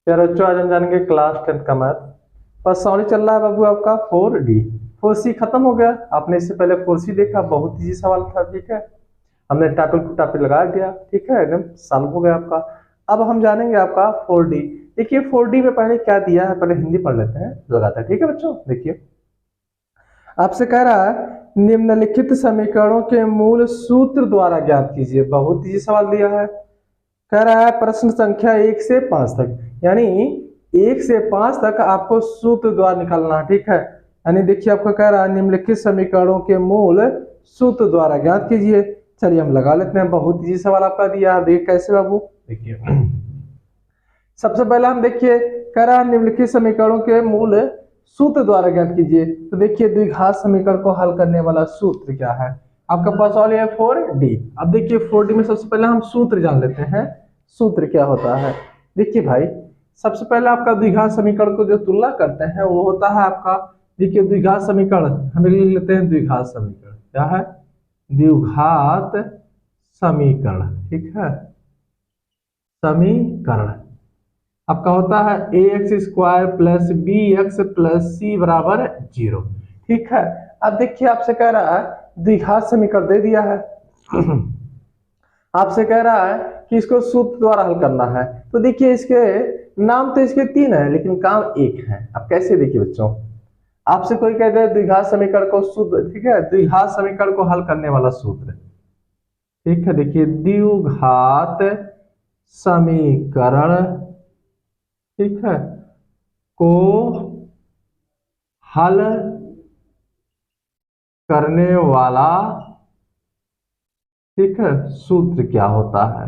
यार बच्चों, आज हम जानेंगे क्लास 10 का मैथ। बस सॉरी चल रहा है बाबू आपका 4D। 4C खत्म हो गया। आपने इससे पहले 4C देखा, बहुत इजी सवाल था। ठीक है, हमने टापिक टू टापिक लगा दिया। ठीक है, एकदम सॉल्व हो गया आपका। अब हम जानेंगे आपका 4D। देखिए 4D में पहले क्या दिया है, पहले हिंदी पढ़ लेते हैं, लगाता है। ठीक है बच्चों, देखिए आपसे कह रहा है निम्नलिखित समीकरणों के मूल सूत्र द्वारा ज्ञात कीजिए। बहुत इजी सवाल दिया है। कह रहा है प्रश्न संख्या 1 से 5 तक, यानी 1 से 5 तक आपको सूत्र द्वारा निकालना। ठीक है, यानी देखिए आपको कह रहा है निम्नलिखित समीकरणों के मूल सूत्र द्वारा ज्ञात कीजिए। चलिए हम लगा लेते हैं। बहुत इजी सवाल आपका दिया है, देखिए कैसे बाबू। देखिए सबसे पहले हम देखिए कह रहा है निम्नलिखित समीकरणों के मूल सूत्र द्वारा ज्ञात कीजिए। तो देखिए द्विघात समीकरण को हल करने वाला सूत्र क्या है आपका पास, वाले है 4D। अब देखिए 4D में सबसे पहले हम सूत्र जान लेते हैं। सूत्र क्या होता है, देखिए भाई सबसे पहले आपका द्विघात समीकरण को जो तुलना करते हैं वो होता है आपका, देखिए द्विघात समीकरण हम लिख लेते हैं। द्विघात समीकरण क्या है, द्विघात समीकरण। ठीक है, समीकरण आपका होता है ax² plus bx plus c बराबर 0। ठीक है, अब देखिए आपसे कह रहा है द्विघात समीकरण दे दिया है। आपसे कह रहा है कि इसको सूत्र द्वारा हल करना है। तो देखिए इसके नाम तो इसके 3 है लेकिन काम 1 है। अब कैसे, देखिए बच्चों आपसे कोई कहते हैं द्विघात समीकरण को सूत्र, ठीक है, द्विघात समीकरण को हल करने वाला सूत्र। ठीक है, देखिए द्विघात समीकरण, ठीक है, को हल करने वाला, ठीक है, सूत्र क्या होता है।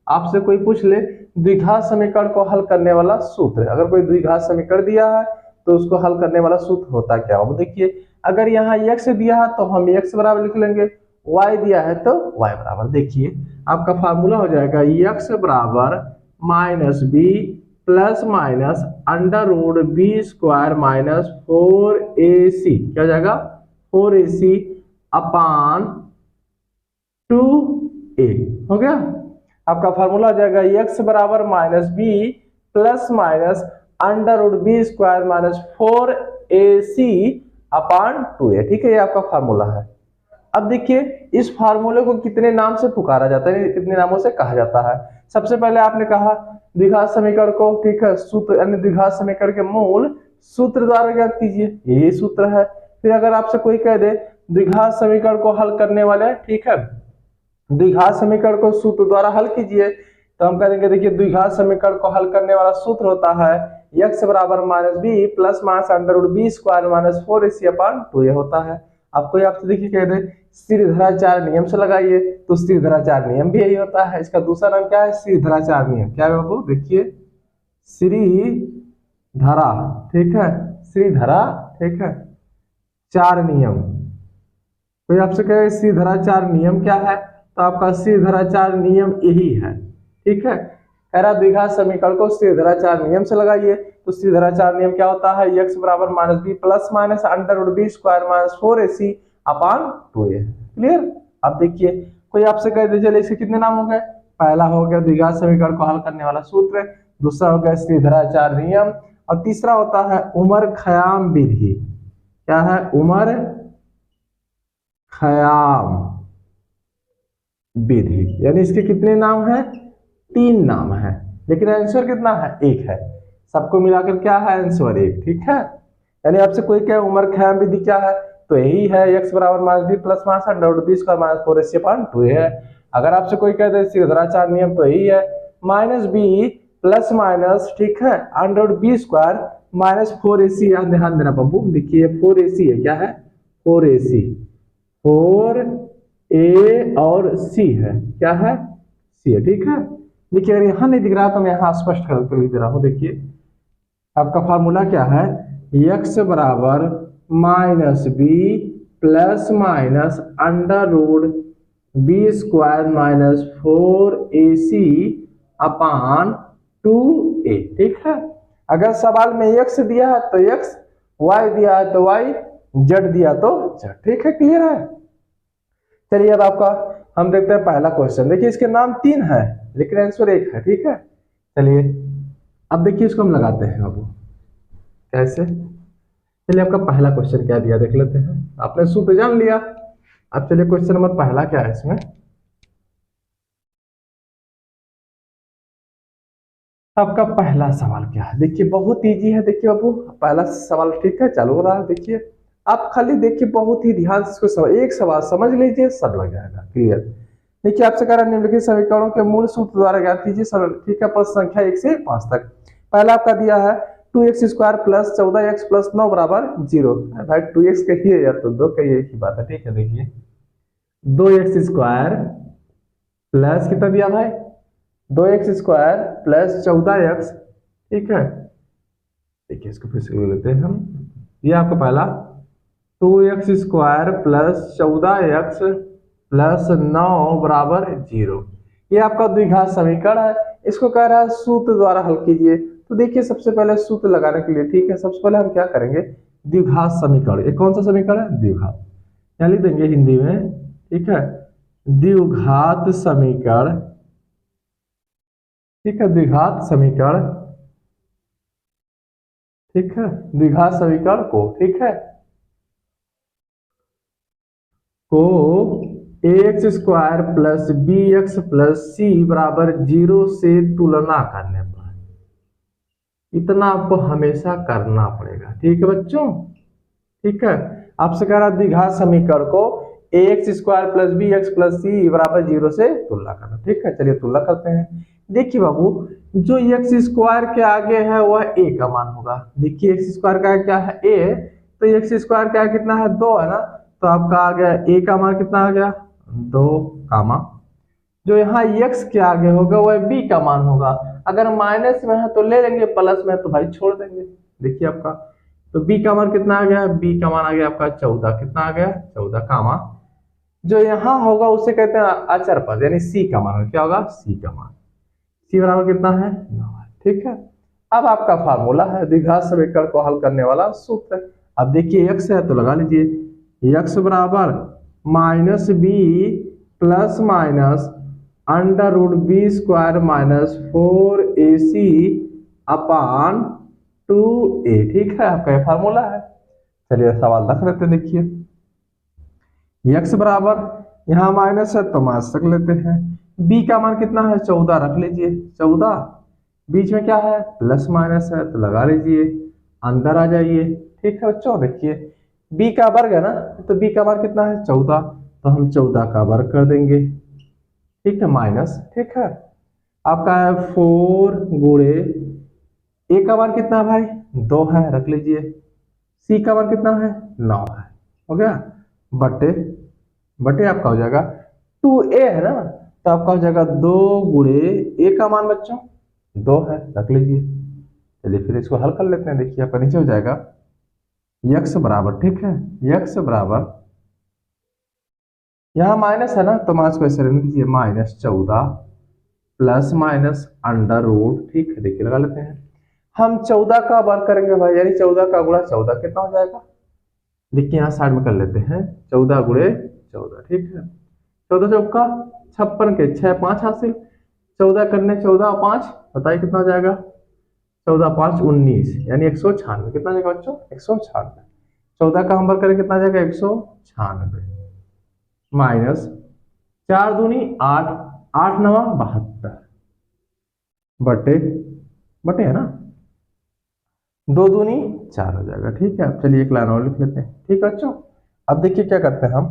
आपसे कोई पूछ ले द्विघात समीकरण को हल करने वाला सूत्र, अगर कोई द्विघात समीकरण दिया है तो उसको हल करने वाला सूत्र होता क्या। अब देखिए अगर यहाँ x दिया है तो हम x बराबर लिख लेंगे, y दिया है तो y बराबर, देखिए आपका फार्मूला हो जाएगा x बराबर minus b plus minus under root b square minus 4ac, क्या हो जाएगा 4ac अपान 2a। हो गया, आपका फार्मूला हो जाएगा x बराबर minus b plus minus under root b square minus 4ac upon 2a। ठीक है, ये आपका फार्मूला है। अब देखिए इस फार्मूले को कितने नाम से पुकारा जाता है, कितने नामों से कहा जाता है। सबसे पहले आपने कहा द्विघात समीकरण को, ठीक है, सूत्र यानी द्विघात समीकरण के मूल सूत्र द्वारा ज्ञात कीजिए, यही सूत्र है। फिर अगर आपसे कोई कह दे द्विघात समीकरण को हल करने वाले, ठीक है, द्विघात समीकरण को सूत्र द्वारा हल कीजिए, तो हम कहेंगे देखिए द्विघात समीकरण को हल करने वाला सूत्र होता है x बराबर minus b plus minus under root b square minus 4ac upon 2a होता है। आपको आपसे देखिए कह दे श्रीधराचार्य नियम से लगाइए, तो श्रीधराचार्य नियम भी यही होता है। इसका दूसरा नाम क्या है, श्रीधराचार्य नियम। क्या है बाबू, देखिए श्रीधरा, ठीक है, श्रीधरा, ठीक है, चार नियम। कोई आपसे कहे श्रीधराचार्य नियम क्या है, तो आपका श्रीधराचार्य नियम यही है। ठीक है, कह रहा द्विघात समीकरण को श्रीधराचार्य नियम से लगाइए, तो श्रीधराचार्य नियम क्या होता है, x बराबर minus b plus minus under root b square minus 4ac upon 2a। Clear. अब देखिए कोई आपसे कह दीजिए इसके कितने नाम हो गए, पहला हो गया द्विघात समीकरण को हल करने वाला सूत्र, दूसरा हो गया श्रीधराचार्य नियम, और तीसरा होता है उमर खयाम विधि। क्या है, उमर खयाम विधि। यानी इसके कितने नाम हैं, 3 नाम है, लेकिन आंसर कितना है, 1 है। सबको मिलाकर क्या है, आंसर 1। ठीक है, यानी आपसे कोई क्या उमर खयाम विधि क्या है, तो यही है x बराबर minus b plus minus under root b square minus 4ac upon 2a है। अगर आपसे कोई कह दे श्रीधराचार्य नियम, तो यही है माइनस बी प्लस माइनस, ठीक है, under root b square minus 4ac। ध्यान देना बाबू, देखिए 4ac है, क्या है 4ac, 4a और c है, क्या है c है। ठीक है, देखिए अगर यहाँ नहीं दिख रहा तो मैं यहाँ स्पष्ट कर लिख दे रहा हूँ। देखिए आपका फार्मूला क्या है, x बराबर minus b plus minus under root b square minus 4ac upon 2a। ठीक है, अगर सवाल में x दिया है तो x, y दिया है तो y, z दिया तो z। ठीक है, क्लियर है। चलिए अब आपका हम देखते हैं पहला क्वेश्चन। देखिए इसके नाम 3 है लेकिन आंसर 1 है। ठीक है, चलिए अब देखिए इसको हम लगाते हैं बाबू, कैसे? चलिए आपका पहला क्वेश्चन क्या दिया देख लेते हैं। आपने सूत्र जान लिया। अब चलिए क्वेश्चन नंबर पहला क्या है इसमें। आपका पहला सवाल क्या है, देखिए बहुत इजी है। देखिए बाबू पहला सवाल ठीक है, चालू हो रहा है। देखिए आप खाली देखिए बहुत ही ध्यान से इसको एक सवाल समझ लीजिए, सब लग जाएगा क्लियर। देखिए आपसे कह रहा है निम्नलिखित समीकरणों के मूल सूत्र द्वारा ज्ञात कीजिए सब, ठीक है, पद संख्या 1 से 5 तक। पहला आपका दिया है 2x² प्लस 14x प्लस 9 बराबर 0। भाई 2x कहिए या तो 2 कहिए, एक ही बात है, ठीक है। देखिए 2x² प्लस कितना दिया भाई, 2x² प्लस 14x, ठीक है। देखिए इसको फिर से ले लेते हैं हम। ये आपका पहला 2x² प्लस 14x प्लस 9 बराबर 0। ये आपका द्विघात समीकरण है। इसको कह रहा है सूत्र द्वारा हल कीजिए। तो देखिए सबसे पहले सूत्र लगाने के लिए, ठीक है, सबसे पहले हम क्या करेंगे, द्विघात समीकरण। ये कौन सा समीकरण है, द्विघात, क्या लिख देंगे हिंदी में, ठीक है, द्विघात समीकरण, ठीक है, द्विघात समीकरण, ठीक है, द्विघात समीकरण को, ठीक है, को ax² plus bx plus c बराबर 0 से तुलना करने पर, इतना आपको हमेशा करना पड़ेगा, ठीक है बच्चों, ठीक है। आपसे कह रहा द्विघात समीकरण को ax² plus bx plus c बराबर 0 से तुलना करना, ठीक है। चलिए तुलना करते हैं। देखिए बाबू जो x² के आगे है वह a का मान होगा। देखिए x² का क्या है, a, तो x² का कितना है, 2 है ना, तो आपका आ गया a का मान कितना आ गया, 2 कामा, जो यहाँ x के आगे होगा वह b का मान होगा। अगर माइनस में है तो ले लेंगे, प्लस में है तो भाई छोड़ देंगे। देखिए आपका तो b का मान कितना आ गया, b का मान आ गया आपका 14, कितना आ गया 14 कामा, जो यहाँ होगा उसे कहते हैं अचर पद, यानी c का मान क्या होगा, c का मान, c बराबर कितना है 9 है, ठीक है। अब आपका फार्मूला है द्विघात समीकरण को हल करने वाला सूत्र। अब देखिए x है तो लगा लीजिए, x बराबर minus b plus minus under root b² minus 4ac upon 2a, ठीक है, आपका ये फार्मूला है। चलिए सवाल रख लेते हैं। देखिए x बराबर यहाँ माइनस है तो माइनस रख लेते हैं, b का मान कितना है 14 रख लीजिए, 14, बीच में क्या है प्लस माइनस है तो लगा लीजिए, अंदर आ जाइए, ठीक है बच्चों। देखिए b का वर्ग है ना, तो b का मान कितना है 14, तो हम 14 का वर्ग कर देंगे, ठीक है, माइनस, ठीक है, आपका है 4 गुणे a का मान कितना है भाई 2 है, रख लीजिए, c का मान कितना है 9 है, हो गया, बटे बटे आपका हो जाएगा 2a है ना, तो आपका हो जाएगा 2 गुणे a का मान बच्चों 2 है, रख लीजिए। चलिए फिर इसको हल कर लेते हैं। देखिए आपका नीचे हो जाएगा x बराबर, ठीक है, x बराबर यहाँ माइनस है ना तो माइनस को ऐसे रहने दीजिए, minus 14 plus minus under root, ठीक है। देखिए लगा लेते हैं, हम 14 का वर्ग करेंगे भाई, यानी 14 का गुणा 14 कितना हो जाएगा, देखिए यहाँ साइड में कर लेते हैं, 14 गुणे 14, ठीक है, 14 चौका 56 के 6 5 हासिल, 14 करने 14 5, बताइए कितना हो जाएगा, 14 5 19, यानी 196, कितना जाएगा बच्चों 196, 14 का हम वर्ग करें कितना जाएगा 196, माइनस 4 दूनी 8, 8 नवा 72, बटे बटे है ना, 2 दूनी 4 हो जाएगा, ठीक है। अब चलिए एक लाइन और लिख लेते हैं, ठीक है बच्चों। अब देखिए क्या करते हैं हम,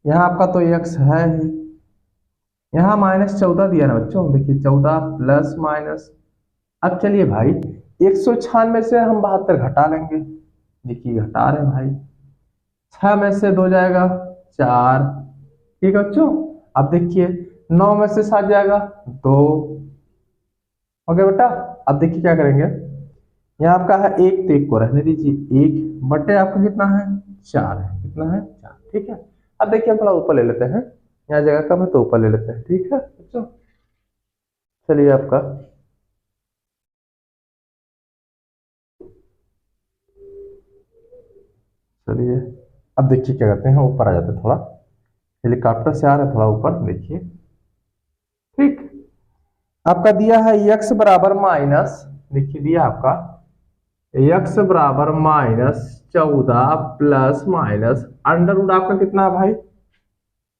यहाँ आपका तो x है ही, यहाँ माइनस 14 दिया ना बच्चों, देखिए 14 प्लस माइनस, अब चलिए भाई 196 से हम 72 घटा लेंगे, देखिए घटा रहे भाई, 6 में से 2 जाएगा 4, ठीक है बच्चों। अब देखिए 9 में से 7 जाएगा 2, हो गया बेटा। अब देखिए क्या करेंगे, यहाँ आपका है 1 तो 1 को रहने दीजिए, 1 बटे आपका कितना है 4 है, कितना है 4, ठीक है। अब देखिए हम थोड़ा ऊपर ले लेते हैं, यहाँ जगह कम है तो ऊपर ले लेते हैं, ठीक है बच्चों। चलिए आपका चलिए अब देखिए क्या करते हैं, ऊपर आ जाते हैं, थोड़ा हेलीकॉप्टर से आ रहे हैं, थोड़ा ऊपर देखिए, ठीक। आपका दिया है x बराबर माइनस, देखिए दिया आपका x बराबर -14 प्लस माइनस अंडर रूट आपका कितना है भाई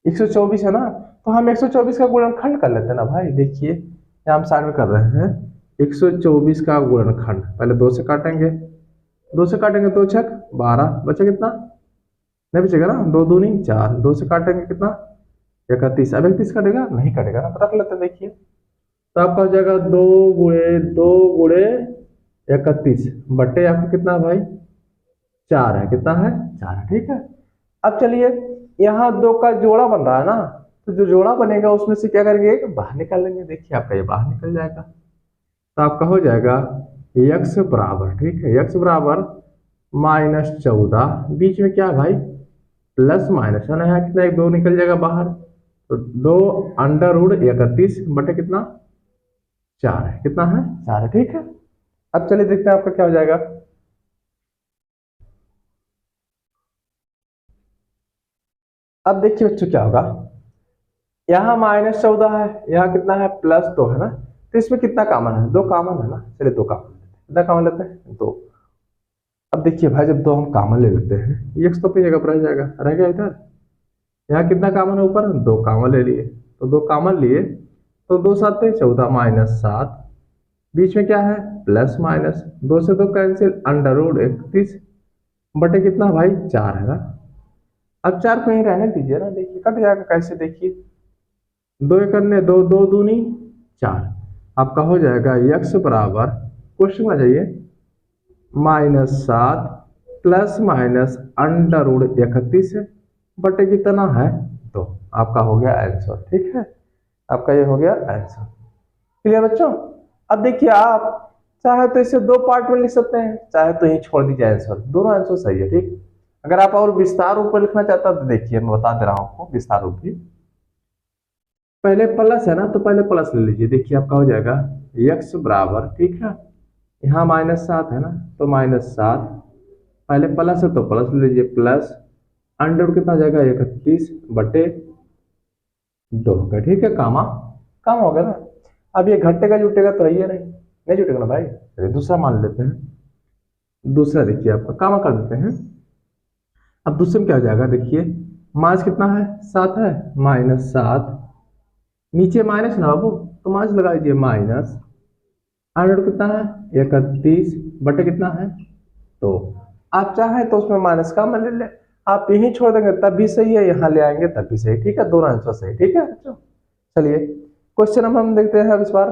124 है ना। तो हम 124 का गुणनखंड कर लेते हैं ना भाई। देखिए यहाँ हम साइड में कर रहे हैं 124 का गुणनखंड। पहले 2 से काटेंगे, 2 से काटेंगे 2 छक 12 बचा कितना नहीं बचेगा ना, 2 दूनी 4, 2 से काटेंगे कितना 31। अब 31 कटेगा नहीं कटेगा ना, रख लेते हैं। देखिए तो आपका हो जाएगा 2 × 2 × 31 बटे आपका कितना है भाई 4 है, कितना है 4 है, ठीक है। अब चलिए यहाँ 2 का जोड़ा बन रहा है ना, तो जो जोड़ा बनेगा उसमें से क्या करेंगे एक बाहर निकाल लेंगे। देखिए आपका ये बाहर निकल जाएगा, तो आपका हो जाएगा x बराबर, ठीक है, x बराबर -14, बीच में क्या है भाई प्लस माइनस है ना, यहाँ कितना 1 2 निकल जाएगा बाहर, तो 2 अंडर रूट 31 बटे कितना 4 है, कितना है 4 है, ठीक है। अब चलिए देखते हैं आपका क्या हो जाएगा। अब देखिए बच्चों क्या होगा, यहाँ -14 है, यहाँ कितना है +2 है ना, तो इसमें कितना कॉमन है 2 कॉमन है ना। चलिए 2 कॉमन लेते हैं, कितना कॉमन लेते हैं 2। अब देखिए भाई जब 2 हम कॉमन ले लेते हैं ये x तो अपनी जगह पर रह जाएगा, रह गया इधर। यहाँ कितना कॉमन है ऊपर 2 कॉमन ले लिए, तो 2 कॉमन लिए तो 2 7 14 -7, बीच में क्या है प्लस माइनस, 2 से 2 कैंसिल, अंडर रूट 31 बटे कितना भाई 4 है ना। अब 4 को यहीं रहने दीजिए ना, देखिए कट जाएगा कैसे, देखिए 2 करने 2 2 दूनी 4, आपका हो जाएगा x बराबर क्वेश्चन आ जाइए -7 प्लस माइनस अंडर रूट 31 बटे कितना है 2, आपका हो गया आंसर, ठीक है। आपका ये हो गया आंसर, क्लियर बच्चों। अब देखिए आप चाहे तो इसे 2 पार्ट में लिख सकते हैं, चाहे तो यही छोड़ दीजिए आंसर, दोनों आंसर सही है, ठीक। अगर आप और विस्तार रूप में लिखना चाहता है तो देखिए मैं बता दे रहा हूं आपको विस्तार रूप भी। पहले प्लस है ना, तो पहले प्लस ले लीजिए। देखिए आपका हो जाएगा x बराबर, ठीक है, यहाँ -7 है ना, तो -7, पहले प्लस है तो प्लस ले लीजिए, प्लस अंडर कितना हो जाएगा 31 बटे 2 का, ठीक है, कामा काम हो गया ना। अब ये घटेगा जुटेगा तो है नहीं जुटेगा ना भाई। चलिए दूसरा मान लेते हैं, दूसरा देखिए आपका कामा कर देते हैं। अब दूसरे में क्या हो जाएगा, देखिए माइनस कितना है 7 है, -7, नीचे माइनस ना बाबू, तो माइनस लगा दीजिए, माइनस अंडर कितना है 31 बटे कितना है, तो आप चाहें तो उसमें माइनस का मान ले ले, आप यही छोड़ देंगे तब भी सही है, यहाँ ले आएंगे तब भी सही, ठीक है, दोनों आंसर सही, ठीक है बच्चों। चलिए क्वेश्चन हम देखते हैं अब इस बार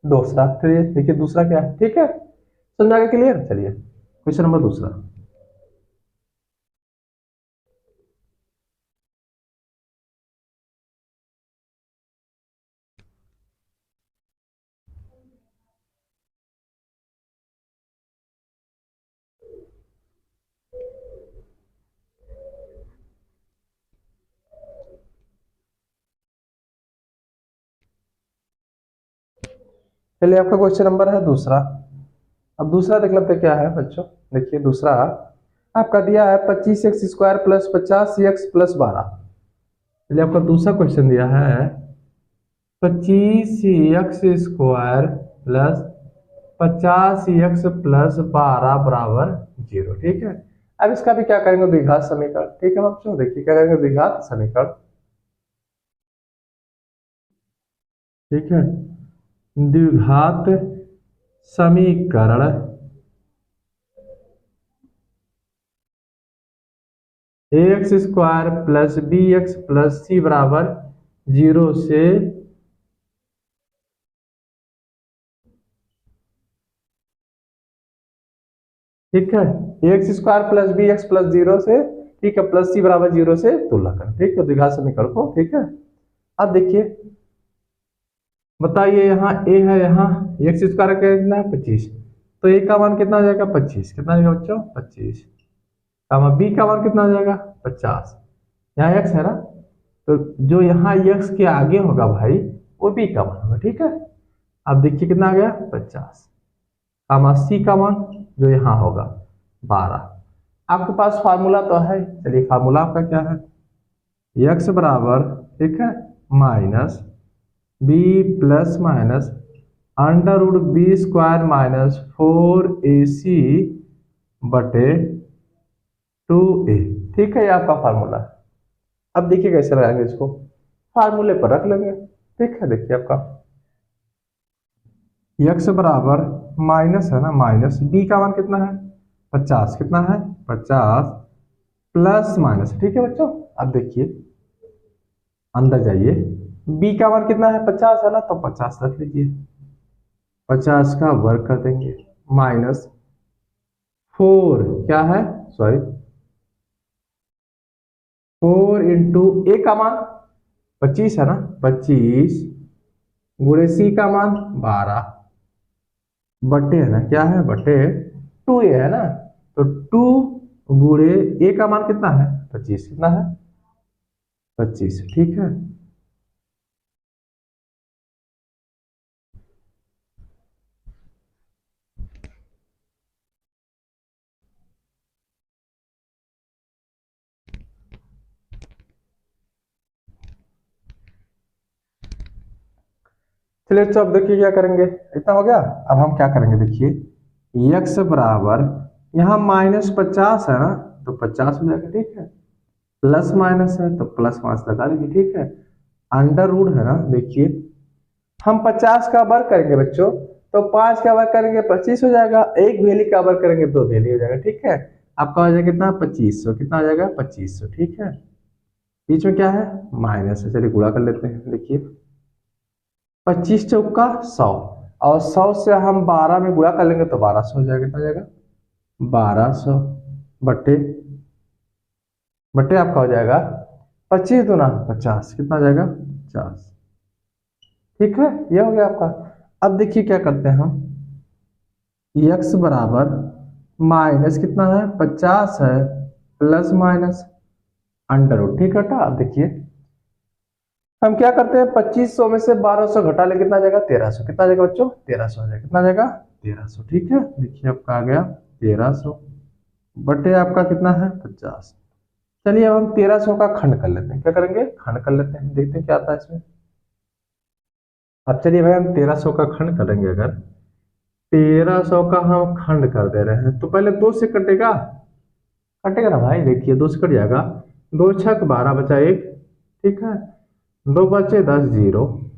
दूसरा। चलिए देखिए दूसरा क्या है, ठीक है, समझा गया क्लियर। चलिए क्वेश्चन नंबर दूसरा, चलिए आपका क्वेश्चन नंबर है दूसरा। अब दूसरा देख लेते हैं क्या है बच्चों। देखिए दूसरा आपका दिया है 25x² प्लस 50x प्लस 12। चलिए आपका दूसरा क्वेश्चन दिया है 25x² प्लस 50x प्लस 12 बराबर 0, ठीक है। अब इसका भी क्या करेंगे द्विघात समीकरण, ठीक है बच्चों। देखिए क्या करेंगे द्विघात समीकरण, ठीक है, द्विघात समीकरण ax² plus bx plus c बराबर 0 से ठीक है, ax² प्लस bx प्लस 0 से, ठीक है, प्लस c बराबर 0 से तुलना करें, ठीक है, द्विघात समीकरण को, ठीक है। अब देखिए बताइए यहाँ a है, यहाँ x² कितना है 25, तो a का मान कितना हो जाएगा 25, कितना हो जाएगा बच्चों 25, b का मान कितना हो जाएगा 50, यहाँ x है ना, तो जो यहाँ x के आगे होगा भाई वो b का मान होगा, ठीक है। अब देखिए कितना आ गया 50, c का मान जो यहाँ होगा 12। आपके पास फार्मूला तो है, चलिए फार्मूला आपका क्या है, x बराबर, ठीक है, minus b plus minus under root b square minus 4ac बटे 2a। ठीक है, ये आपका फार्मूला है। अब देखिए कैसे लगाएंगे इसको, फार्मूले पर रख लेंगे। ठीक है, देखिए आपका x बराबर माइनस है ना, माइनस b का मान कितना है 50, कितना है 50 प्लस माइनस। ठीक है बच्चों, अब देखिए अंदर जाइए, b का मान कितना है 50 है ना, तो 50 रख लीजिए, 50 का वर्ग कर देंगे माइनस 4 क्या है, सॉरी 4 इंटू ए का मान 25 है ना, 25 गुणे सी का मान 12 बटे है ना, क्या है बटे 2a है ना, तो 2 गुणे ए का मान कितना है 25, कितना है 25। ठीक है, चलिए तो अब देखिए क्या करेंगे, इतना हो गया। अब हम क्या करेंगे देखिए, x बराबर यहाँ -50 है ना, तो 50 हो जाएगा। ठीक है, प्लस माइनस है तो प्लस माइनस लगा लीजिए। ठीक है, अंडर रूट है ना, देखिए हम 50 का वर्ग करेंगे बच्चों, तो 5 का वर्ग करेंगे 25 हो जाएगा, एक वैल्यू का वर्ग करेंगे 2 वैल्यू हो जाएगा। ठीक है, आपका हो जाएगा कितना 2500, कितना हो जाएगा 2500। ठीक है, बीच में क्या है माइनस है, चलिए गुणा कर लेते हैं। देखिए 25 चौका 100, और 100 से हम 12 में गुणा कर लेंगे तो 1200 हो जाएगा, कितना हो जाएगा 1200 बटे बटे आपका हो जाएगा 25 दूना 50, कितना हो जाएगा 50। ठीक है, ये हो गया आपका। अब देखिए क्या करते हैं हम, x बराबर माइनस कितना है 50 है प्लस माइनस अंडर रूट। ठीक है बेटा, अब देखिए हम क्या करते हैं, 2500 में से 1200 घटा ले, कितना आ जाएगा 1300, कितना आ जाएगा बच्चों 1300 आ जाएगा, कितना आ जाएगा 1300। ठीक है, देखिए आपका आ गया 1300 बटे आपका कितना है 50। चलिए अब हम 1300 का खंड कर लेते हैं, क्या करेंगे खंड कर लेते हैं, देखते हैं क्या आता है इसमें। अब चलिए भाई हम 1300 का खंड करेंगे, अगर 1300 का हम खंड कर दे रहे हैं तो पहले 2 से कटेगा, कटेगा ना भाई, देखिए 2 से कट जाएगा, 2 छक 12 बचा 1। ठीक है, 2 बचे 10 जीरो,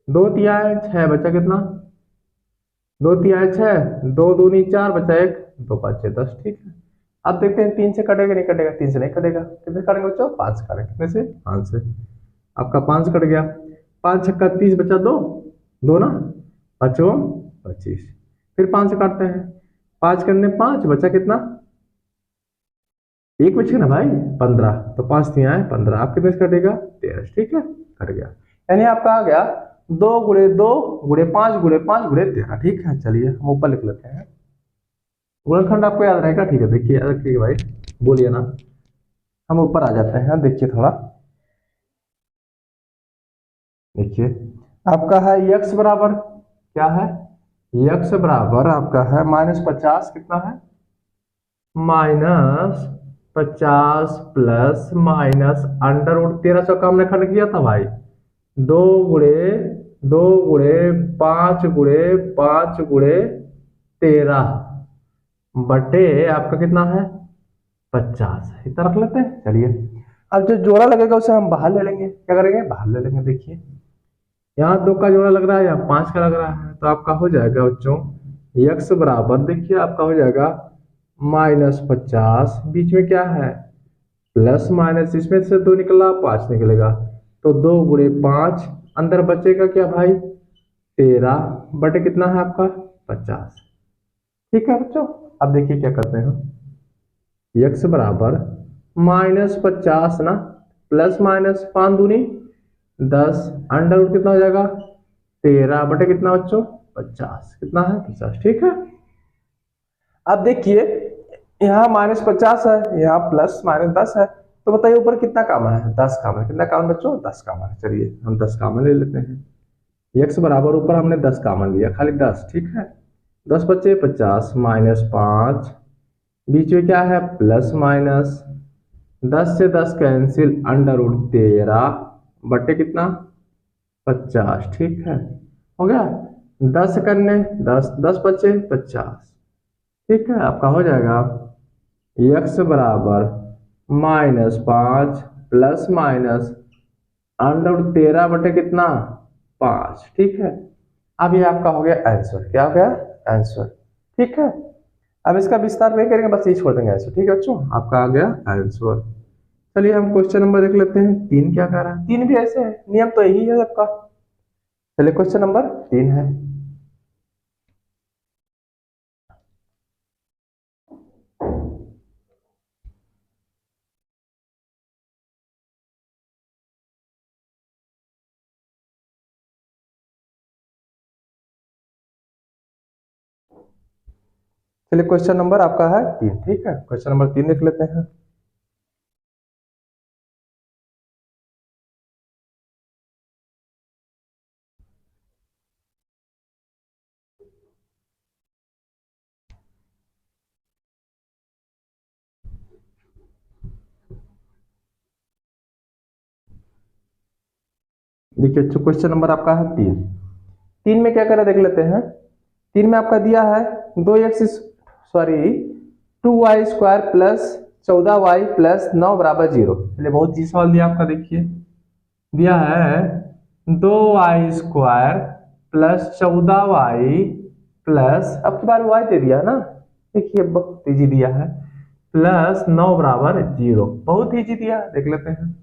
2 तिहाई 6 बचा कितना, 2 तिहाई 6, 2 दूनी 4 बचा 1, 2 बचे 10। ठीक है, अब देखते हैं 3 से कटेगा नहीं कटेगा, 3 से नहीं कटेगा, कितने काटेंगे बच्चों 5 काटेंगे, कितने से 5 से, आपका 5 कट गया, 5 छक्का 30 बचा 2, 2 ना 5 25, फिर 5 से काटते हैं, 5 करने 5 बचा कितना, एक बचेगा ना भाई 15, तो 5 दिया है 15, आप कितने से कटेगा 13। ठीक है, कट गया, यानी आपका आ गया 2 गुणे 2 गुणे 5 गुणे 5 गुणे 13। ठीक है, चलिए हम ऊपर लिख लेते हैं, गुणनखंड आपको याद रहेगा। ठीक है, देखिए याद रखिए भाई, बोलिए ना, हम ऊपर आ जाते हैं, देखिए थोड़ा, देखिए आपका है x बराबर क्या है, x बराबर आपका है -50, कितना है -50 प्लस माइनस अंडर रूट 1300 का हमने खंड किया था भाई, 2 गुणे 2 गुणे 5 गुणे 5 गुणे 13 बटे आपका कितना है 50, इतना रख लेते हैं। चलिए अब जो जोड़ा लगेगा उसे हम बाहर ले लेंगे, क्या करेंगे बाहर ले लेंगे। देखिए यहाँ 2 का जोड़ा लग रहा है, यहाँ 5 का लग रहा है, तो आपका हो जाएगा बच्चों x बराबर, देखिए आपका हो जाएगा -50, बीच में क्या है प्लस माइनस, इसमें से 2 निकला 5 निकलेगा, तो 2 गुणे 5, अंदर बचेगा क्या भाई 13 बटे कितना है आपका 50। ठीक है बच्चों, अब देखिए क्या करते हैं, x बराबर -50 ना प्लस माइनस 5 दूनी 10, अंडर रूट कितना हो जाएगा 13 बटे कितना बच्चों 50, कितना है 50। ठीक है, अब देखिए यहाँ -50 है, यहाँ प्लस -10 है, तो बताइए ऊपर कितना कॉमन है 10 कॉमन, कितना कॉमन बच्चों 10 कॉमन है। चलिए हम 10 कॉमन ले लेते हैं, x बराबर ऊपर हमने 10 कॉमन लिया, खाली 10। ठीक है, 10 बचे 50 -5, बीच में क्या है प्लस माइनस, 10 से 10 कैंसिल, अंडर रूट 13 बटे कितना 50। ठीक है, हो गया, 10 करने 10 10 बचे 50। ठीक है, आपका हो जाएगा x बराबर -5 प्लस माइनस अंडर 13 बटे कितना 5। ठीक है, अब ये आपका हो गया आंसर। क्या हो गया आंसर। ठीक है, अब इसका विस्तार नहीं करेंगे, बस ये छोड़ देंगे आंसर। ठीक है बच्चों, आपका आ गया आंसर। चलिए हम क्वेश्चन नंबर देख लेते हैं। 3 क्या कह रहा है, 3 भी ऐसे है, नियम तो यही है सबका। चलिए क्वेश्चन नंबर 3 है। चलिए क्वेश्चन नंबर आपका है 3। ठीक है, क्वेश्चन नंबर 3 देख लेते हैं। देखिए अच्छा, क्वेश्चन नंबर आपका है 3। 3 में क्या करें देख लेते हैं। 3 में आपका दिया है 2 वाई प्लस 14 वाई प्लस 9 बराबर 0। चलिए बहुत ही सवाल दिया आपका। देखिए दिया है 2 y square plus 14 y plus, अब की बार वाई दे दिया ना। देखिए बहुत इजी दिया है, प्लस 9 बराबर 0। बहुत इजी दिया, देख लेते हैं।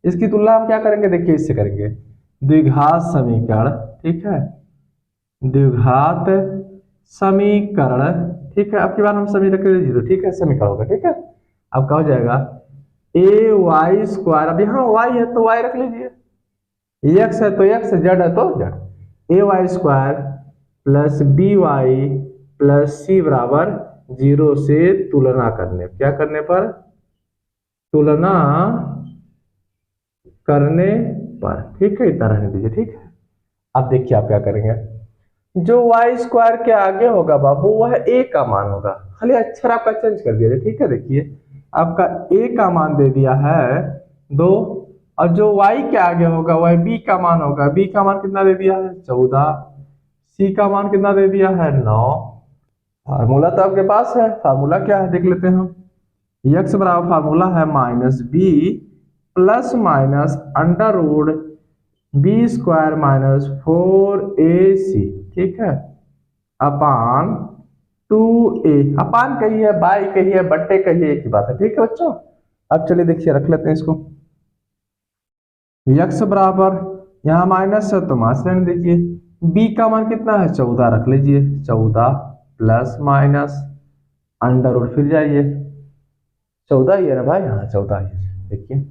इसकी तुलना हम क्या करेंगे, देखिए इससे करेंगे द्विघात समीकरण। ठीक है, द्विघात समीकरण। ठीक है, अब की बार हम समीकरण रखेंगे 0। ठीक है, समीकरण होगा। ठीक है, अब क्या हो जाएगा a y स्क्वायर, अब यहाँ y है तो y रख लीजिए, x है तो x, z है तो z। a y square plus b y plus c बराबर 0 से तुलना करने, क्या करने पर, तुलना करने पर। ठीक है, इतना रहने दीजिए। ठीक है, अब देखिए आप क्या करेंगे, जो y स्क्वायर के आगे होगा बाबू वह a का मान होगा। खाली अक्षर आपका चेंज कर दिया। ठीक है, देखिए आपका a का मान दे दिया है 2, और जो y के आगे होगा वह b का मान होगा। b का मान कितना दे दिया है 14, c का मान कितना दे दिया है 9। फार्मूला तो आपके पास है, फार्मूला क्या है देख लेते हैं हम। x बराबर फार्मूला है -b plus minus under root b² minus 4ac। ठीक है, अपान 2a, अपान कही है, बाई कही है, बट्टे कही है, एक ही बात है। ठीक है बच्चों, अब चलिए देखिए रख लेते हैं इसको। x बराबर यहाँ माइनस है तो माइनस रहने दीजिए, b का मान कितना है 14 रख लीजिए, 14 प्लस माइनस अंडर रूट, फिर जाइए 14 ही है ना भाई, हाँ 14 ही है। देखिए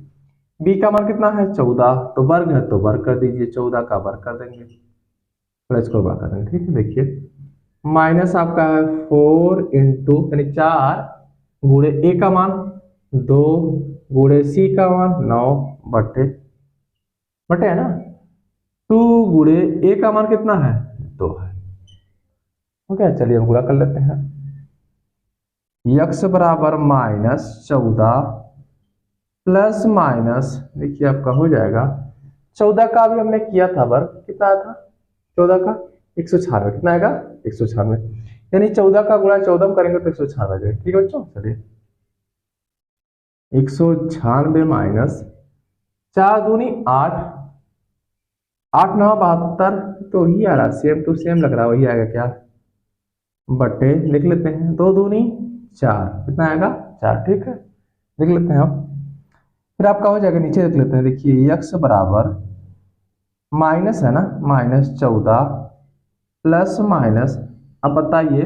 b का मान कितना है 14, तो वर्ग है तो वर्ग कर दीजिए, 14 का वर्ग कर देंगे, प्लस को वर्ग कर देंगे। ठीक है, देखिए माइनस आपका है 4 इंटू यानी 4 गुणे ए का मान 2 गुणे सी का मान 9 बटे बटे है ना 2 गुणे ए का मान कितना है 2 है। ओके, चलिए हम गुणा कर लेते हैं। x बराबर -14 प्लस माइनस, देखिए आपका हो जाएगा 14 का अभी हमने किया था वर्ग, कितना आया था 14 का 196, कितना आएगा 196, यानी 14 का गुणा 14 करेंगे तो 196। ठीक है बच्चों, चलिए 196 माइनस 4 दूनी 8, 8 9 72, तो ही आ रहा, सेम टू सेम लग रहा है, वही आएगा क्या, बटे लिख लेते हैं 2 दूनी 4, कितना आएगा 4। ठीक है, लिख लेते हैं हम। फिर आपका हो जाएगा, नीचे देख लेते हैं। देखिए x बराबर माइनस है ना -14 प्लस माइनस, अब बताइए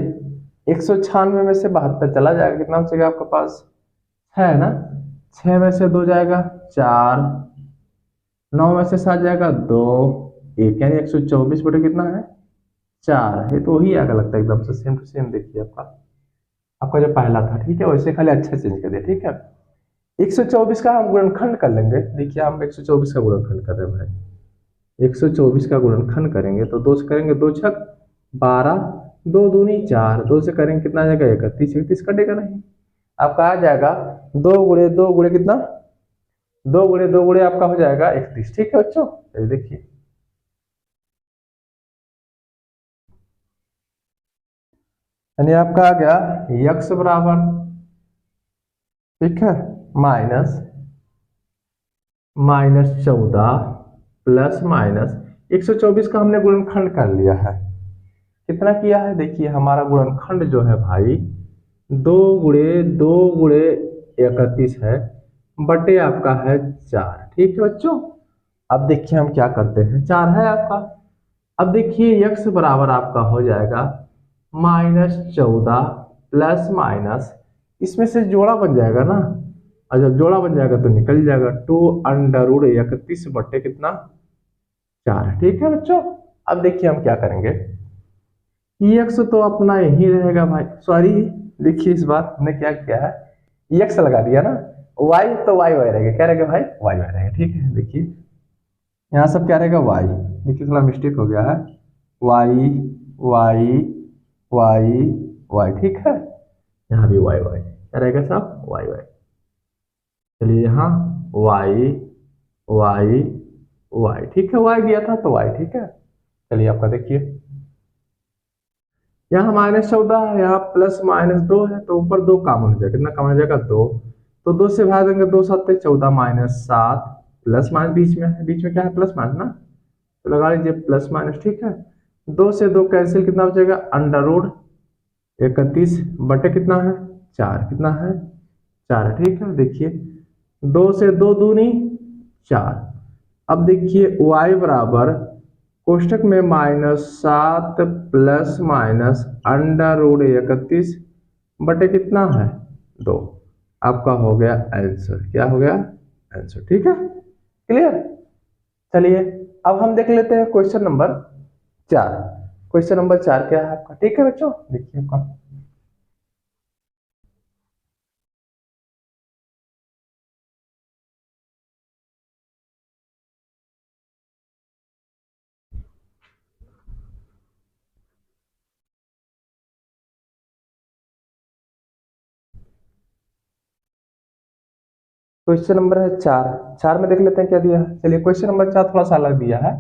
196 में से 72 चला जाएगा, कितना बचेगा आपके पास 6 है ना, 6 में से 2 जाएगा 4, 9 में से 7 जाएगा 2, 1, यानी 124 बटे कितना है 4 है। तो वही आगे लगता है एकदम से सेम टू सेम। देखिए आपका आपका जो पहला था, ठीक है, वैसे खाली अच्छा चेंज कर दिया। ठीक है, 124 का हम गुणनखंड कर लेंगे। देखिए हम 124 का गुणनखंड कर रहे हैं भाई, 124 का गुणनखंड करेंगे तो 2 से करेंगे 2 छक 12, 2 दूनी 4, 2 से करेंगे कितना आ जाएगा 31, 31 कटेगा नहीं, आपका आ जाएगा 2 गुणे 2 गुणे कितना 2 गुणे 2 गुणे आपका हो जाएगा 31। ठीक है बच्चों, देखिए यानी आपका आ गया यक्स बराबर, ठीक है, माइनस 14 प्लस माइनस 124 का हमने गुणनखंड कर लिया है। कितना किया है देखिए, हमारा गुणनखंड जो है भाई 2 गुणे 2 गुणे 31 है, बटे आपका है 4। ठीक है बच्चों, अब देखिए हम क्या करते हैं, 4 है आपका। अब देखिए यक्स बराबर आपका हो जाएगा -14 प्लस माइनस, इसमें से जोड़ा बन जाएगा ना, और जब जोड़ा बन जाएगा तो निकल जाएगा 2√31 बटे कितना 4। ठीक है बच्चों, अब देखिए हम क्या करेंगे, एक्स तो अपना यही रहेगा भाई, सॉरी देखिए इस बार हमने क्या किया है, एक्स लगा दिया ना, वाई तो वाई वाई रहेगा, क्या रहेगा भाई, वाई वाई रहेगा। ठीक है, देखिए यहाँ सब क्या रहेगा, वाई, देखिए थोड़ा मिस्टेक हो गया है, वाई वाई वाई वाई, ठीक है, यहाँ भी वाई वाई, क्या रहेगा साहब, वाई वाई। चलिए यहाँ वाई वाई वाई, ठीक है, वाई दिया था तो वाई, ठीक है। चलिए आपका देखिए, यहाँ -14 है, यहाँ +-2 है, तो ऊपर 2 कॉमन हो जाएगा, कितना कॉमन हो जाएगा 2, तो 2 से भाग देंगे, 2 7 14 -7, प्लस माइनस बीच में है, बीच में क्या है प्लस माइनस ना, तो लगा लीजिए प्लस माइनस, ठीक है। 2 से 2 कैंसिल, कितना बचेगा √31 बटे कितना है 4, कितना है 4, ठीक है। देखिए 2 से 2 दूनी 4। अब देखिए y बराबर कोष्टक में -7 प्लस माइनस √31 बटे कितना है 2, आपका हो गया आंसर, क्या हो गया आंसर, ठीक है, क्लियर। चलिए अब हम देख लेते हैं क्वेश्चन नंबर 4। क्वेश्चन नंबर 4 क्या है आपका, ठीक है बच्चों, देखिए आपका क्वेश्चन नंबर है 4। 4 में देख लेते हैं क्या दिया है। चलिए क्वेश्चन नंबर 4 थोड़ा सा अलग दिया है,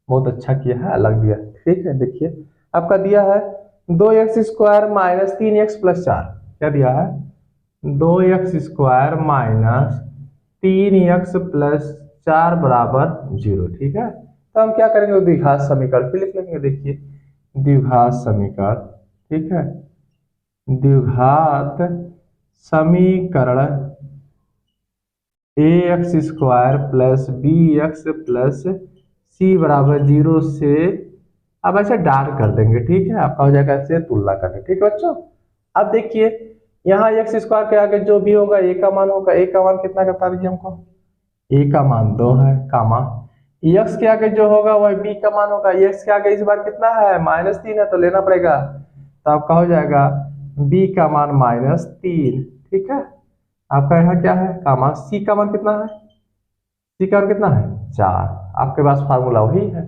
बहुत अच्छा किया है, अलग दिया है, ठीक है। देखिए आपका दिया है 2x² माइनस 3x प्लस 4, क्या दिया है 2x² माइनस 3x प्लस 4 बराबर 0, ठीक है। तो हम क्या करेंगे, द्विघात समीकरण फिर लिख लेंगे। देखिए द्विघात समीकरण, ठीक है, द्विघात समीकरण ax² plus bx plus c बराबर 0 से, अब ऐसे डार्क कर देंगे, ठीक है, आपका हो जाएगा ऐसे तुलना करके, ठीक है बच्चों। अब देखिए यहाँ x² के आगे जो भी होगा a का मान होगा, a का मान कितना बता दीजिए हमको, a का मान 2 है, कामा x के आगे जो होगा वह b का मान होगा, x के आगे इस बार कितना है -3 है, तो लेना पड़ेगा, तो आपका हो जाएगा b का मान -3, ठीक है। आपका यहाँ क्या है कामा, c का मान कितना है, c का मान कितना है 4, आपके पास फार्मूला वही है,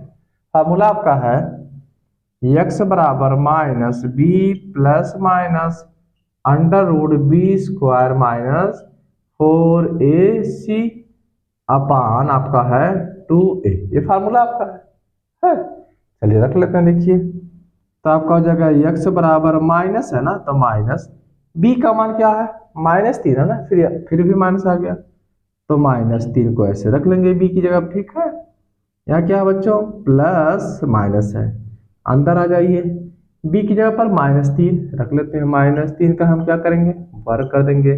फार्मूला आपका है x बराबर -b plus minus √b² minus 4ac अपान आपका है 2a, ये फार्मूला आपका है। चलिए रख लेते हैं, देखिए तो आपका हो जाएगा x बराबर माइनस है ना, तो माइनस b का मान क्या है -3 है ना, फिर भी माइनस आ गया, तो -3 को ऐसे रख लेंगे b की जगह, ठीक है। यहाँ क्या है बच्चों, प्लस माइनस है, अंदर आ जाइए, b की जगह पर -3 रख लेते हैं, -3 का हम क्या करेंगे वर्ग कर देंगे,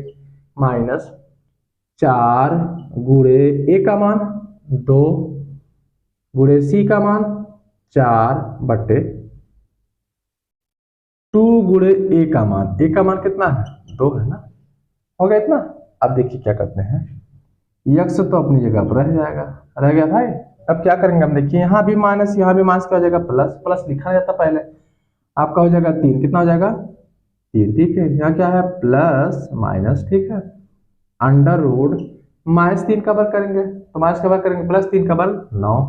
-4 गुणे a का मान 2 गुणे c का मान 4 बटे 2 गुणे a का मान, a का मान कितना है 2 है ना, हो गया इतना। अब देखिए क्या करते हैं, यक्स तो अपनी जगह पर रह जाएगा, रह गया भाई। अब क्या करेंगे हम, देखिए यहाँ भी माइनस, यहाँ भी माइनस, क्या हो जाएगा प्लस, प्लस लिखा जाता पहले, आपका हो जाएगा 3, कितना हो जाएगा 3, ठीक है। यहाँ क्या है प्लस माइनस, ठीक है, √-3 का वर्ग करेंगे, तो माइनस का वर्ग करेंगे, +3 का वर्ग 9,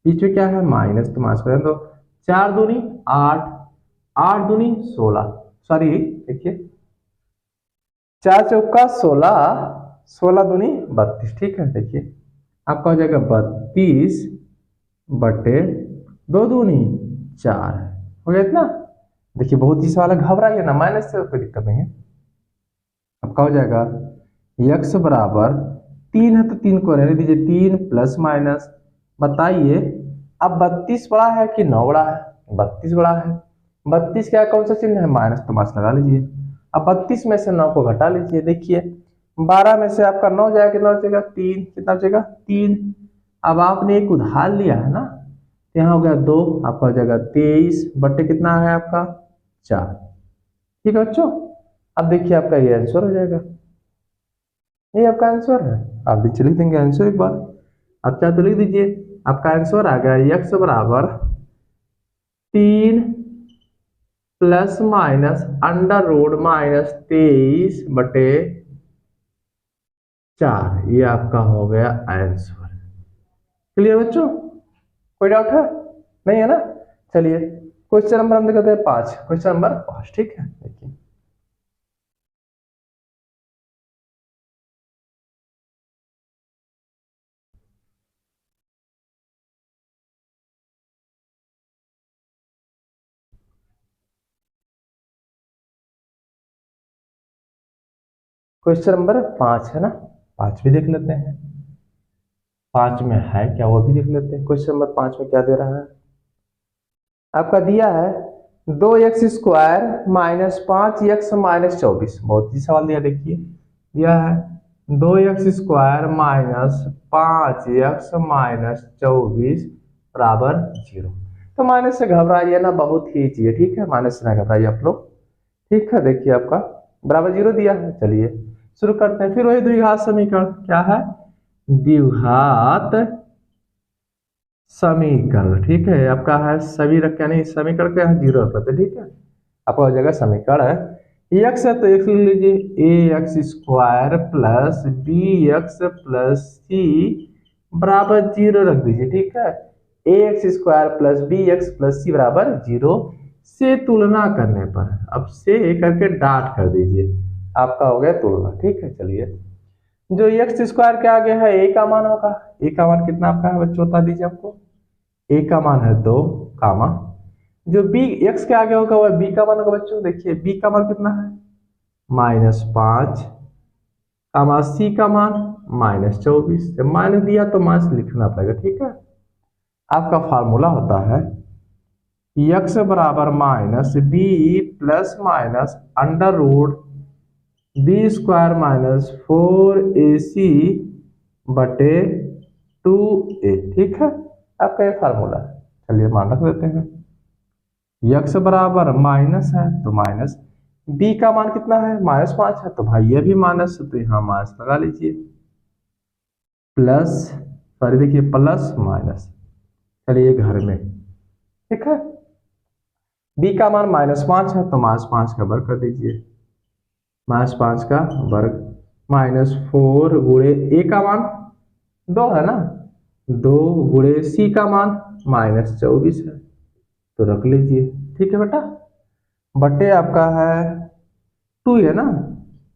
बीच में क्या है माइनस, तो माइनस करेंगे, तो 4 दूनी 8, 8 दूनी 16, सॉरी देखिए 4 चौका 16, 16 दूनी 32, ठीक है। देखिए आपका हो जाएगा 32 बटे 2 दूनी 4, हो गया इतना, देखिए बहुत ही सवाल है, घबराइए ना, माइनस से कोई दिक्कत नहीं है। अब क्या हो जाएगा, यक्स बराबर 3 है तो 3 को रहने दीजिए, 3 प्लस माइनस, बताइए अब 32 बड़ा है कि 9 बड़ा है? 32 बड़ा है। 32 क्या कौन सा चिन्ह है, माइनस, तो माइनस लगा लीजिए। अब 32 में से 9 को घटा लीजिए, देखिए 12 में से आपका 9 जाएगा, कितना बचेगा, 3, कितना बचेगा, 3। अब आपने एक उधार लिया है ना, तो यहाँ हो गया 2, आपका हो जाएगा 23 बट्टे कितना है आपका, 4। ठीक है बच्चों, अब देखिए आपका ये आंसर हो जाएगा, ये आपका आंसर है। आप भी लिख देंगे आंसर एक बार, आप चाहे तो लिख दीजिए, आपका आंसर आ गया यक्स बराबर 3 plus minus under root minus 23 बटे 4, ये आपका हो गया आंसर। क्लियर बच्चों, कोई डाउट है, नहीं है ना? चलिए क्वेश्चन नंबर हम देखते हैं 5, क्वेश्चन नंबर 5, ठीक है। देखिए क्वेश्चन नंबर 5 है ना, 5 भी देख लेते हैं, 5 में है क्या वो भी देख लेते हैं। क्वेश्चन नंबर 5 में क्या दे रहा है, आपका दिया है 2x² माइनस 5x माइनस 24, बहुत ही सवाल दिया, देखिए दिया है 2x² माइनस 5x माइनस 24 बराबर 0। तो माइनस से घबराइए ना, बहुत ही इजी है, ठीक है, माइनस से ना घबराइए आप लोग, ठीक है। देखिए आपका बराबर 0 दिया है, चलिए शुरू करते हैं। फिर वही द्विघात समीकरण, क्या है, द्विघात समीकरण, ठीक है, आपका है सभी रख के नहीं, समीकरण का 0 रखते, ठीक है। आपका हो जाएगा समीकरण है एक्स है तो एक्स लिख लीजिए, a x square plus b x plus c बराबर 0 रख दीजिए, ठीक है। A x square plus b x plus c बराबर 0 से तुलना करने पर, अब से करके डाट कर दीजिए, आपका हो गया तुलना, ठीक है। चलिए जो एक्स स्क्वायर के आगे है ए का मान होगा, ए का मान कितना आपका है बच्चों, बता दीजिए हमको। ए का मान है 2, कामा जो बी एक्स के आगे होगा वह बी का मान होगा बच्चों, देखिए बी का मान कितना है, -5, कामा सी का मान -24, जब माइनस दिया तो माइनस लिखना पड़ेगा, ठीक है। आपका फार्मूला होता है एक्स बराबर minus b plus minus under root b square minus 4ac बटे 2a, ठीक है, आपका ये फार्मूला है। चलिए मान रख देते हैं, यक्स बराबर माइनस है तो माइनस, बी का मान कितना है, -5 है, तो भाई ये भी माइनस है तो यहाँ माइनस लगा लीजिए, प्लस, सॉरी देखिए प्लस माइनस, चलिए घर में, ठीक है। बी का मान -5 है तो -5 का वर्ग कर दीजिए, -5 का वर्ग -4 गुणे ए का मान 2 है ना, 2 गुणे सी का मान -24 है, तो रख लीजिए, ठीक है बेटा, बटे आपका है 2 है ना,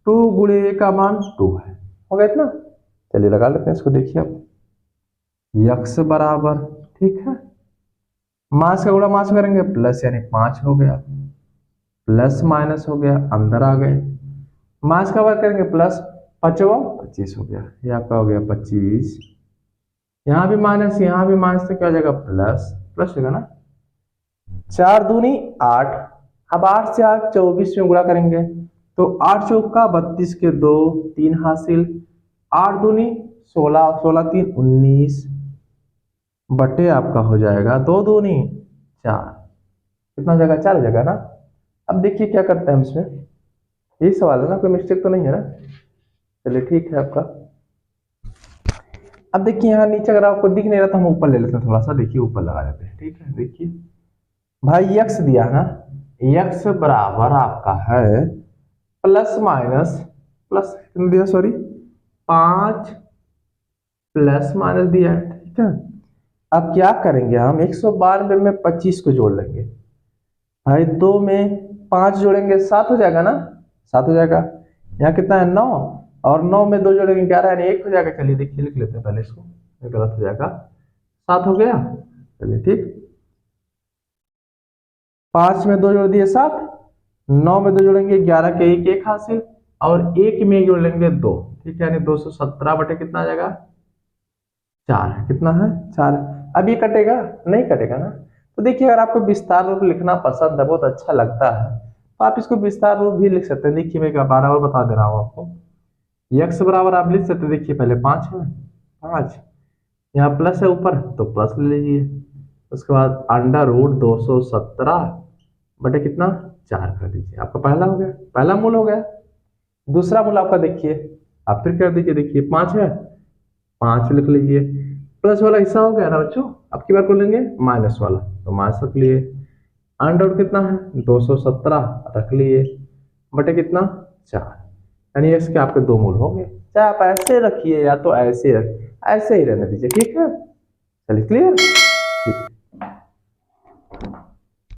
2 गुणे ए का मान 2 है, हो गया इतना। चलिए लगा लेते हैं इसको, देखिए आप यक्स बराबर, ठीक है, मास का गुणा मास करेंगे, प्लस यानी 5 हो गया, प्लस माइनस हो गया, अंदर आ गए, मास का वर्ग करेंगे प्लस, 5 25 हो गया, ये आपका हो गया 25, यहाँ भी माइनस, यहाँ भी माइनस, तो क्या हो जाएगा, प्लस, प्लस होगा ना, 4 दूनी 8, अब 8 से 8 24 में गुणा करेंगे तो 8 चौका 32 के 2, 3 हासिल, 8 दूनी 16, 16 3 19 बटे आपका हो जाएगा 2 दूनी 4, कितना हो जाएगा, 4 हो जाएगा ना। अब देखिए क्या करते हैं हम इसमें, यही सवाल है ना, कोई मिस्टेक तो नहीं है ना। चलिए ठीक है आपका, अब देखिए यहाँ नीचे अगर आपको दिख नहीं रहा तो हम ऊपर ले लेते हैं, थोड़ा सा देखिए ऊपर लगा देते हैं, ठीक है। देखिए भाई यक्स दिया है ना, यक्स बराबर आपका है प्लस माइनस, प्लस दिया सॉरी 5 प्लस माइनस दिया है, ठीक है। अब क्या करेंगे हम, 192 में 25 को जोड़ लेंगे, भाई 2 में 5 जोड़ेंगे 7 हो जाएगा ना, 7 हो जाएगा, यहाँ कितना है 9, और 9 में 2 जोड़ेंगे 11 यानी 1 हो जाएगा, चलिए देखिए लिख लेते हैं पहले इसको, गलत हो जाएगा, 7 हो गया, चलिए ठीक। 5 में 2 जोड़ दिए 7, 9 में 2 जोड़ेंगे 11 के एक हासिल, और 1 में 1 जोड़ लेंगे 2, ठीक है, यानी 217 बटे कितना आ जाएगा 4, कितना है 4। अब ये कटेगा नहीं, कटेगा ना। तो देखिए अगर आपको विस्तार रूप लिखना पसंद है, बहुत अच्छा लगता है, तो आप इसको विस्तार रूप भी लिख सकते हैं। देखिए मैं 12 और बता दे रहा हूँ आपको। x बराबर आप लिख सकते हैं, देखिए पहले 5 है, 5 यहाँ प्लस है ऊपर तो प्लस ले लीजिए, उसके बाद अंडर रूट 217 बटे कितना 4 कर दीजिए, आपका पहला हो गया, पहला मूल हो गया। दूसरा मूल आपका देखिए, आप फिर कर दीजिए, देखिए 5 है, 5 लिख लीजिए, प्लस वाला हिस्सा हो गया ना बच्चों, अब की बार कर लेंगे माइनस वाला, तो माइनस रख लिए, अंडर रूट कितना है 217 रख लिए बटे कितना 4, यानी इसके आपके 2 मूल हो गए। चाहे आप ऐसे रखिए या तो ऐसे रखिए, ऐसे ही रहने दीजिए, ठीक है, चलिए क्लियर।